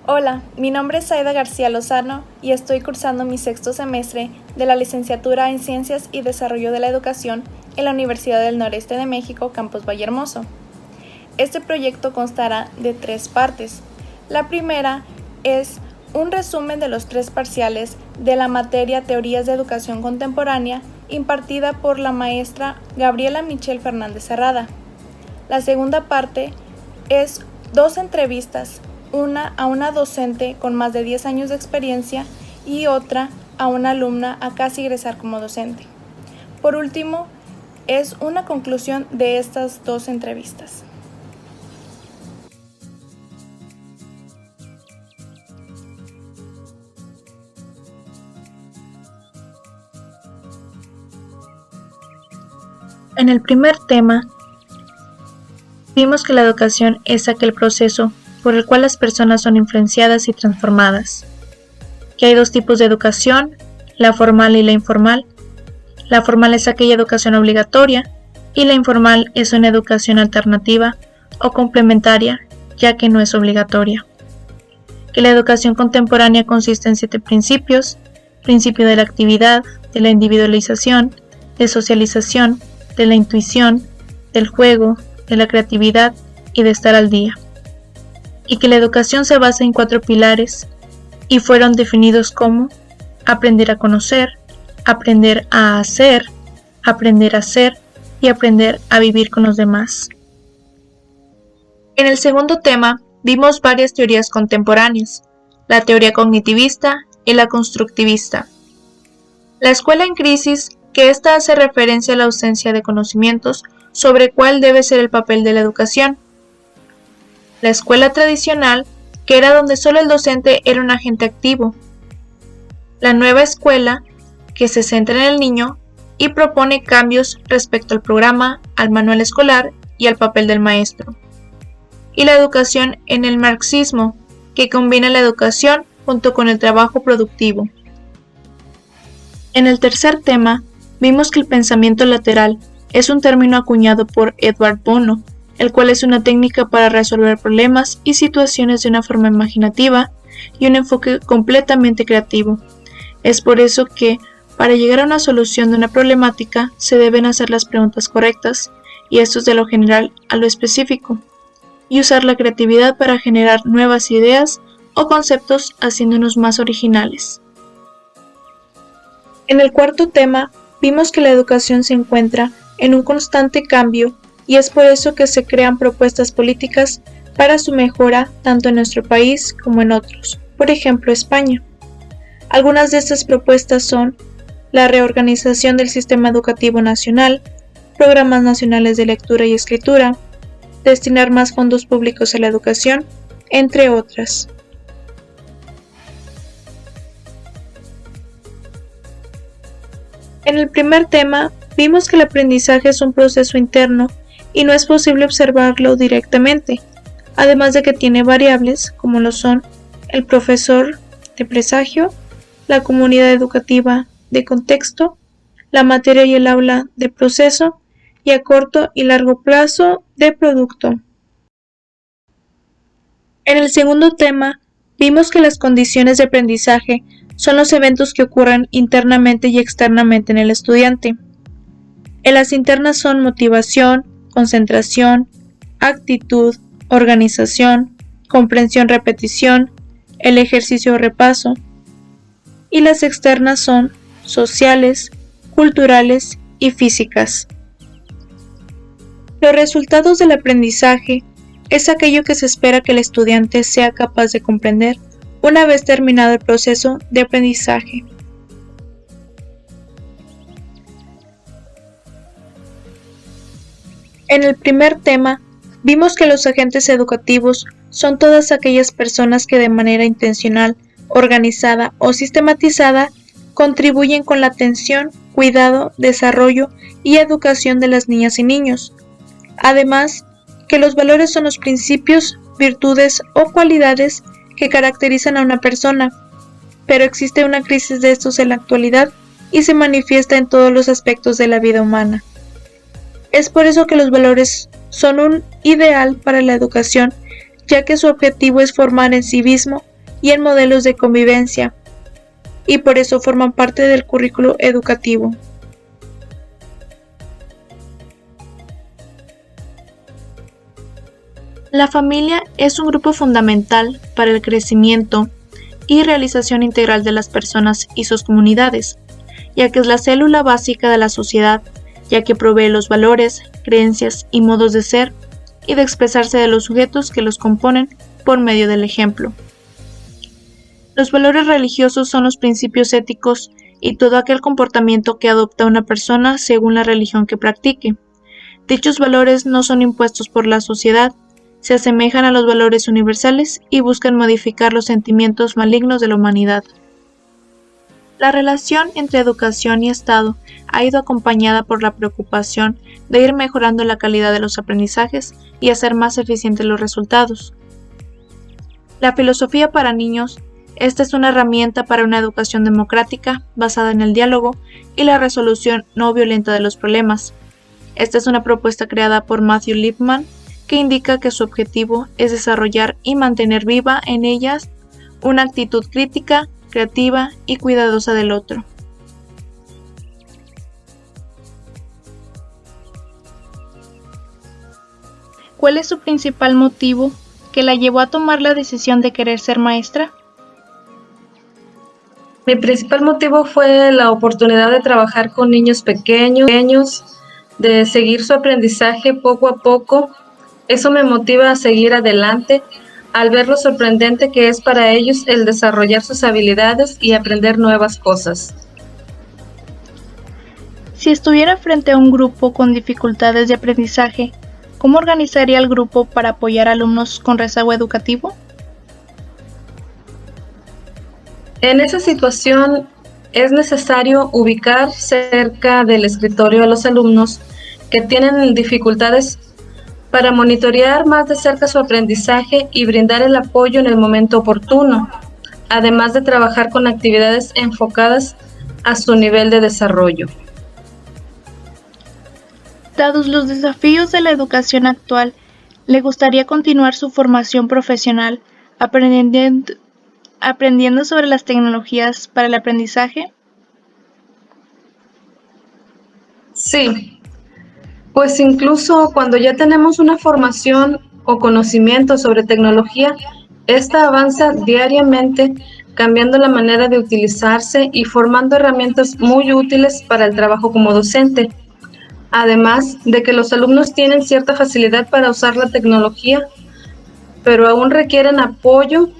Hola, mi nombre es Aida García Lozano y estoy cursando mi sexto semestre de la licenciatura en Ciencias y Desarrollo de la Educación en la Universidad del Noreste de México, Campus Vallehermoso. Este proyecto constará de 3 partes. La primera es un resumen de los 3 parciales de la materia Teorías de Educación Contemporánea impartida por la maestra Gabriela Michelle Fernández Herrada. La segunda parte es 2 entrevistas, una a una docente con más de 10 años de experiencia y otra a una alumna a casi egresar como docente. Por último, es una conclusión de estas 2 entrevistas. En el primer tema, vimos que la educación es aquel proceso por el cual las personas son influenciadas y transformadas, que hay 2 tipos de educación, la formal y la informal. La formal es aquella educación obligatoria y la informal es una educación alternativa o complementaria, ya que no es obligatoria. Que la educación contemporánea consiste en 7 principios: principio de la actividad, de la individualización, de socialización, de la intuición, del juego, de la creatividad y de estar al día. Y que la educación se basa en 4 pilares y fueron definidos como aprender a conocer, aprender a hacer, aprender a ser y aprender a vivir con los demás. En el segundo tema vimos varias teorías contemporáneas, la teoría cognitivista y la constructivista. La escuela en crisis, que esta hace referencia a la ausencia de conocimientos sobre cuál debe ser el papel de la educación. La escuela tradicional, que era donde solo el docente era un agente activo. La nueva escuela, que se centra en el niño y propone cambios respecto al programa, al manual escolar y al papel del maestro. Y la educación en el marxismo, que combina la educación junto con el trabajo productivo. En el tercer tema, vimos que el pensamiento lateral es un término acuñado por Edward Bono, el cual es una técnica para resolver problemas y situaciones de una forma imaginativa y un enfoque completamente creativo. Es por eso que, para llegar a una solución de una problemática, se deben hacer las preguntas correctas, y esto es de lo general a lo específico, y usar la creatividad para generar nuevas ideas o conceptos haciéndonos más originales. En el cuarto tema, vimos que la educación se encuentra en un constante cambio y es por eso que se crean propuestas políticas para su mejora tanto en nuestro país como en otros, por ejemplo España. Algunas de estas propuestas son la reorganización del sistema educativo nacional, programas nacionales de lectura y escritura, destinar más fondos públicos a la educación, entre otras. En el primer tema, vimos que el aprendizaje es un proceso interno y no es posible observarlo directamente, además de que tiene variables como lo son el profesor de presagio, la comunidad educativa de contexto, la materia y el aula de proceso y a corto y largo plazo de producto. En el segundo tema, vimos que las condiciones de aprendizaje son los eventos que ocurren internamente y externamente en el estudiante. En las internas son motivación, concentración, actitud, organización, comprensión, repetición, el ejercicio o repaso. Y las externas son sociales, culturales y físicas. Los resultados del aprendizaje es aquello que se espera que el estudiante sea capaz de comprender una vez terminado el proceso de aprendizaje. En el primer tema, vimos que los agentes educativos son todas aquellas personas que de manera intencional, organizada o sistematizada contribuyen con la atención, cuidado, desarrollo y educación de las niñas y niños. Además, que los valores son los principios, virtudes o cualidades que caracterizan a una persona, pero existe una crisis de estos en la actualidad y se manifiesta en todos los aspectos de la vida humana. Es por eso que los valores son un ideal para la educación, ya que su objetivo es formar en civismo y en modelos de convivencia, y por eso forman parte del currículo educativo. La familia es un grupo fundamental para el crecimiento y realización integral de las personas y sus comunidades, ya que es la célula básica de la sociedad, ya que provee los valores, creencias y modos de ser y de expresarse de los sujetos que los componen por medio del ejemplo. Los valores religiosos son los principios éticos y todo aquel comportamiento que adopta una persona según la religión que practique. Dichos valores no son impuestos por la sociedad, se asemejan a los valores universales y buscan modificar los sentimientos malignos de la humanidad. La relación entre educación y Estado ha ido acompañada por la preocupación de ir mejorando la calidad de los aprendizajes y hacer más eficientes los resultados. La filosofía para niños. Esta es una herramienta para una educación democrática basada en el diálogo y la resolución no violenta de los problemas. Esta es una propuesta creada por Matthew Lipman que indica que su objetivo es desarrollar y mantener viva en ellas una actitud crítica, creativa y cuidadosa del otro. ¿Cuál es su principal motivo que la llevó a tomar la decisión de querer ser maestra? Mi principal motivo fue la oportunidad de trabajar con niños pequeños, de seguir su aprendizaje poco a poco. Eso me motiva a seguir adelante al ver lo sorprendente que es para ellos el desarrollar sus habilidades y aprender nuevas cosas. Si estuviera frente a un grupo con dificultades de aprendizaje, ¿cómo organizaría el grupo para apoyar a alumnos con rezago educativo? En esa situación es necesario ubicar cerca del escritorio a los alumnos que tienen dificultades para monitorear más de cerca su aprendizaje y brindar el apoyo en el momento oportuno, además de trabajar con actividades enfocadas a su nivel de desarrollo. Dados los desafíos de la educación actual, ¿le gustaría continuar su formación profesional aprendiendo sobre las tecnologías para el aprendizaje? Sí, pues incluso cuando ya tenemos una formación o conocimiento sobre tecnología, esta avanza diariamente, cambiando la manera de utilizarse y formando herramientas muy útiles para el trabajo como docente. Además de que los alumnos tienen cierta facilidad para usar la tecnología, pero aún requieren apoyo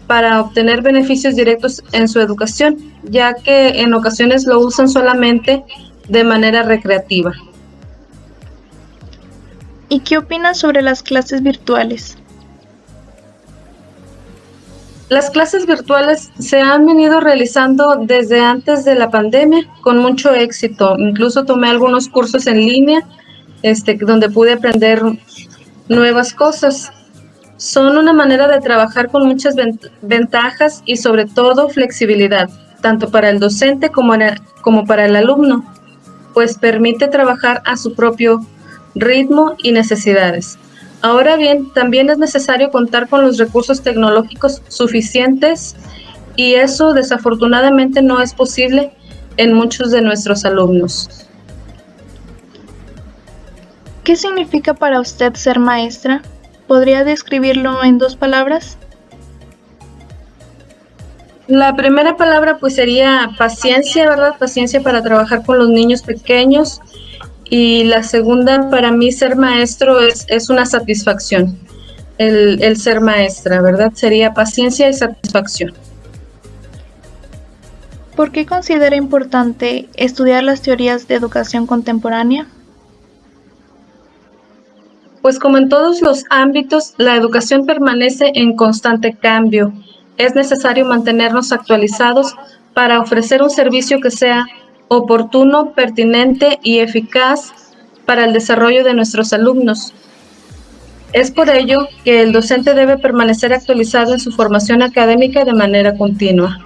para obtener beneficios directos en su educación, ya que en ocasiones lo usan solamente de manera recreativa. ¿Y qué opinas sobre las clases virtuales? Las clases virtuales se han venido realizando desde antes de la pandemia con mucho éxito. Incluso tomé algunos cursos en línea, donde pude aprender nuevas cosas. Son una manera de trabajar con muchas ventajas y sobre todo flexibilidad, tanto para el docente como para el alumno, pues permite trabajar a su propio ritmo y necesidades. Ahora bien, también es necesario contar con los recursos tecnológicos suficientes y eso desafortunadamente no es posible en muchos de nuestros alumnos. ¿Qué significa para usted ser maestra? ¿Podría describirlo en 2 palabras? La primera palabra pues sería paciencia, ¿verdad? Paciencia para trabajar con los niños pequeños. Y la segunda, para mí ser maestro es una satisfacción, el ser maestra, ¿verdad? Sería paciencia y satisfacción. ¿Por qué considera importante estudiar las teorías de educación contemporánea? Pues como en todos los ámbitos, la educación permanece en constante cambio. Es necesario mantenernos actualizados para ofrecer un servicio que sea oportuno, pertinente y eficaz para el desarrollo de nuestros alumnos. Es por ello que el docente debe permanecer actualizado en su formación académica de manera continua.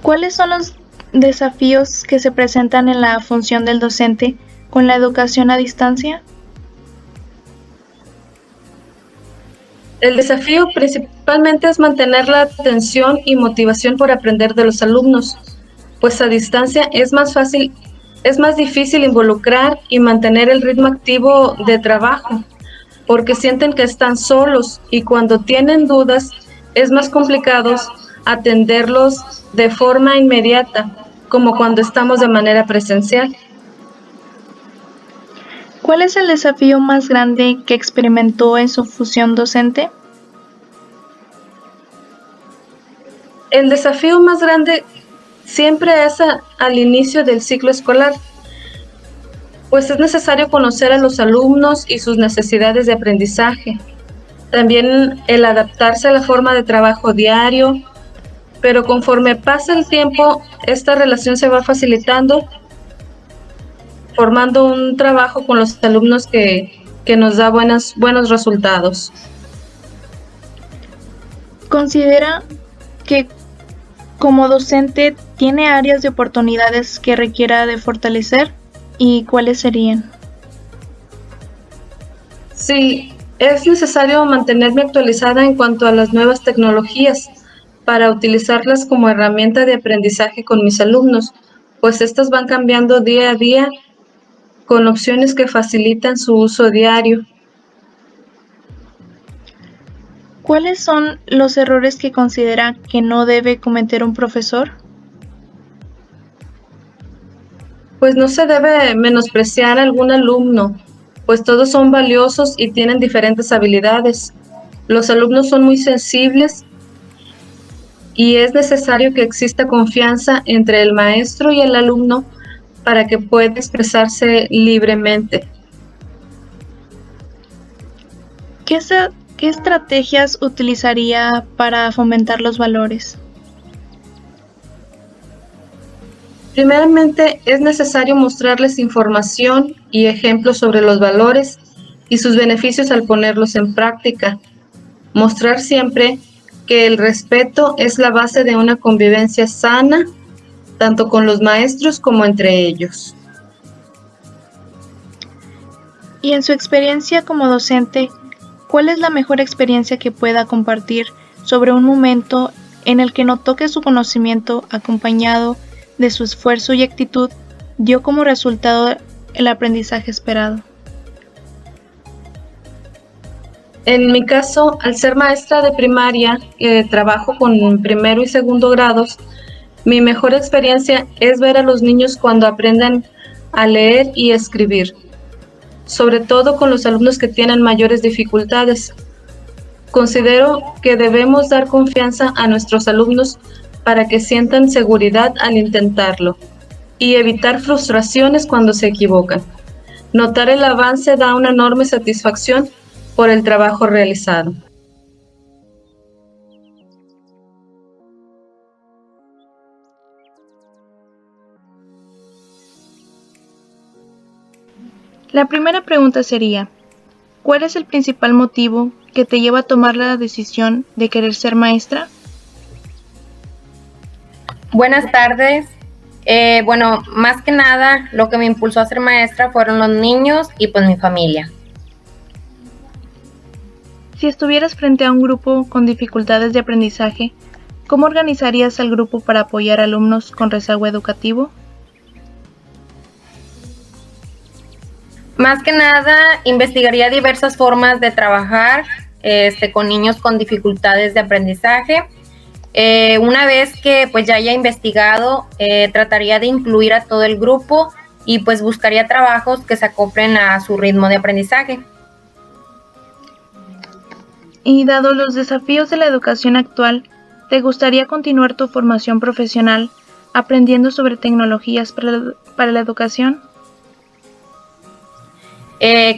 ¿Cuáles son los desafíos que se presentan en la función del docente con la educación a distancia? El desafío principalmente es mantener la atención y motivación por aprender de los alumnos, pues a distancia es más difícil involucrar y mantener el ritmo activo de trabajo, porque sienten que están solos y cuando tienen dudas es más complicado atenderlos de forma inmediata, como cuando estamos de manera presencial. ¿Cuál es el desafío más grande que experimentó en su función docente? El desafío más grande siempre es al inicio del ciclo escolar, pues es necesario conocer a los alumnos y sus necesidades de aprendizaje. También el adaptarse a la forma de trabajo diario, pero conforme pasa el tiempo, esta relación se va facilitando, formando un trabajo con los alumnos que nos da buenos resultados. ¿Considera que como docente tiene áreas de oportunidades que requiera de fortalecer? ¿Y cuáles serían? Sí, es necesario mantenerme actualizada en cuanto a las nuevas tecnologías para utilizarlas como herramienta de aprendizaje con mis alumnos, pues estas van cambiando día a día con opciones que facilitan su uso diario. ¿Cuáles son los errores que considera que no debe cometer un profesor? Pues no se debe menospreciar a algún alumno, pues todos son valiosos y tienen diferentes habilidades. Los alumnos son muy sensibles y es necesario que exista confianza entre el maestro y el alumno para que pueda expresarse libremente. ¿Qué estrategias utilizaría para fomentar los valores? Primeramente, es necesario mostrarles información y ejemplos sobre los valores y sus beneficios al ponerlos en práctica. Mostrar siempre que el respeto es la base de una convivencia sana, tanto con los maestros como entre ellos. Y en su experiencia como docente, ¿cuál es la mejor experiencia que pueda compartir sobre un momento en el que notó que su conocimiento, acompañado de su esfuerzo y actitud, dio como resultado el aprendizaje esperado? En mi caso, al ser maestra de primaria, trabajo con primero y segundo grados, mi mejor experiencia es ver a los niños cuando aprenden a leer y escribir, sobre todo con los alumnos que tienen mayores dificultades. Considero que debemos dar confianza a nuestros alumnos para que sientan seguridad al intentarlo y evitar frustraciones cuando se equivocan. Notar el avance da una enorme satisfacción por el trabajo realizado. La primera pregunta sería, ¿cuál es el principal motivo que te lleva a tomar la decisión de querer ser maestra? Buenas tardes. Bueno, más que nada, lo que me impulsó a ser maestra fueron los niños y pues mi familia. Si estuvieras frente a un grupo con dificultades de aprendizaje, ¿cómo organizarías al grupo para apoyar a alumnos con rezago educativo? Más que nada, investigaría diversas formas de trabajar con niños con dificultades de aprendizaje. Una vez que pues ya haya investigado, trataría de incluir a todo el grupo y pues buscaría trabajos que se acoplen a su ritmo de aprendizaje. Y dado los desafíos de la educación actual, ¿te gustaría continuar tu formación profesional aprendiendo sobre tecnologías para la educación?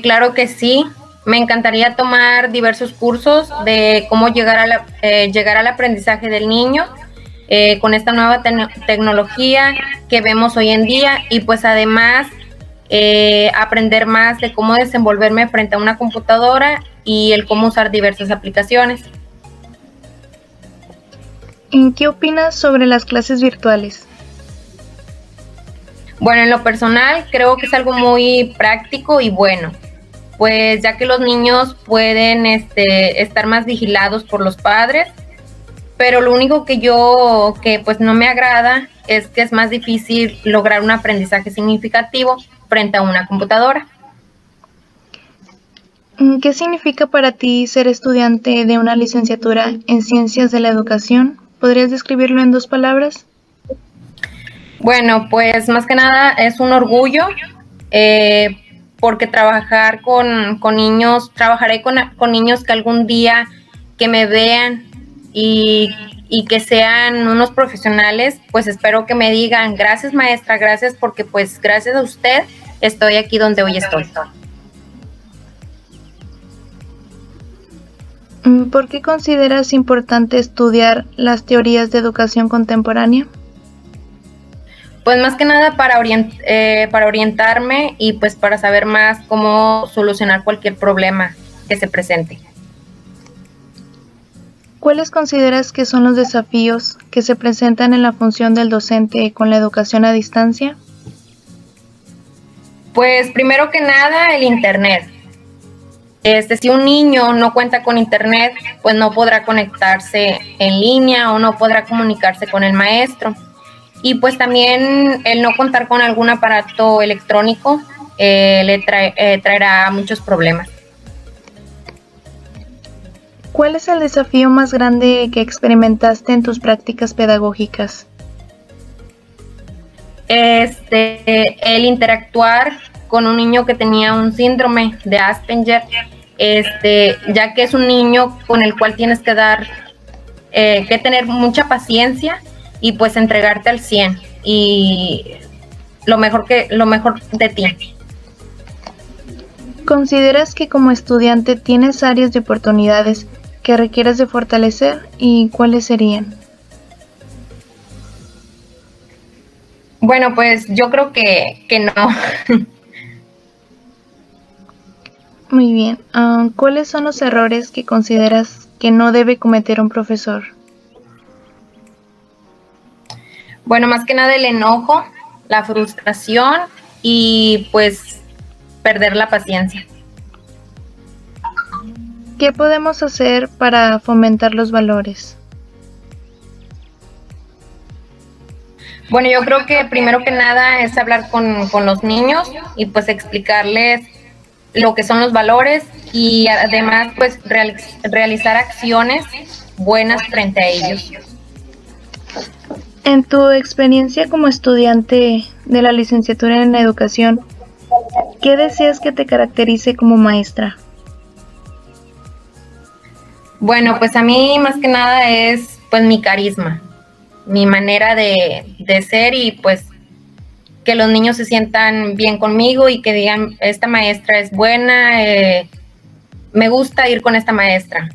Claro que sí. Me encantaría tomar diversos cursos de cómo llegar al aprendizaje del niño con esta nueva tecnología que vemos hoy en día y pues además aprender más de cómo desenvolverme frente a una computadora y el cómo usar diversas aplicaciones. ¿Qué opinas sobre las clases virtuales? Bueno, en lo personal creo que es algo muy práctico y bueno. pues ya que los niños pueden estar más vigilados por los padres, pero lo único que pues no me agrada es que es más difícil lograr un aprendizaje significativo frente a una computadora. ¿Qué significa para ti ser estudiante de una licenciatura en Ciencias de la Educación? ¿Podrías describirlo en 2 palabras? Bueno, pues más que nada es un orgullo, porque trabajar con niños, trabajaré con niños que algún día que me vean y que sean unos profesionales, pues espero que me digan, gracias maestra, gracias porque pues gracias a usted estoy aquí donde hoy estoy. ¿Por qué consideras importante estudiar las teorías de educación contemporánea? Pues más que nada para orientarme y pues para saber más cómo solucionar cualquier problema que se presente. ¿Cuáles consideras que son los desafíos que se presentan en la función del docente con la educación a distancia? Pues primero que nada el internet. Si un niño no cuenta con internet, pues no podrá conectarse en línea o no podrá comunicarse con el maestro. Y pues también el no contar con algún aparato electrónico traerá muchos problemas. ¿Cuál es el desafío más grande que experimentaste en tus prácticas pedagógicas? El interactuar con un niño que tenía un síndrome de Asperger, ya que es un niño con el cual tienes que tener mucha paciencia y pues entregarte al 100 y lo mejor de ti. ¿Consideras que como estudiante tienes áreas de oportunidades que requieras de fortalecer y cuáles serían? Bueno, pues yo creo que no. Muy bien. ¿Cuáles son los errores que consideras que no debe cometer un profesor? Bueno, más que nada el enojo, la frustración y pues perder la paciencia. ¿Qué podemos hacer para fomentar los valores? Bueno, yo creo que primero que nada es hablar con los niños y pues explicarles lo que son los valores y además pues realizar acciones buenas frente a ellos. En tu experiencia como estudiante de la licenciatura en educación, ¿qué deseas que te caracterice como maestra? Bueno, pues a mí más que nada es pues mi carisma, mi manera de ser y pues que los niños se sientan bien conmigo y que digan, esta maestra es buena, me gusta ir con esta maestra.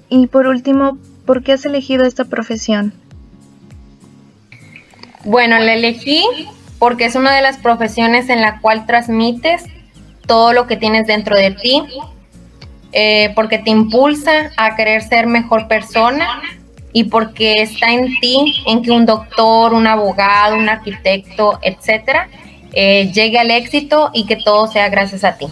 Y por último, ¿por qué has elegido esta profesión? Bueno, la elegí porque es una de las profesiones en la cual transmites todo lo que tienes dentro de ti, porque te impulsa a querer ser mejor persona y porque está en ti, en que un doctor, un abogado, un arquitecto, etcétera, llegue al éxito y que todo sea gracias a ti.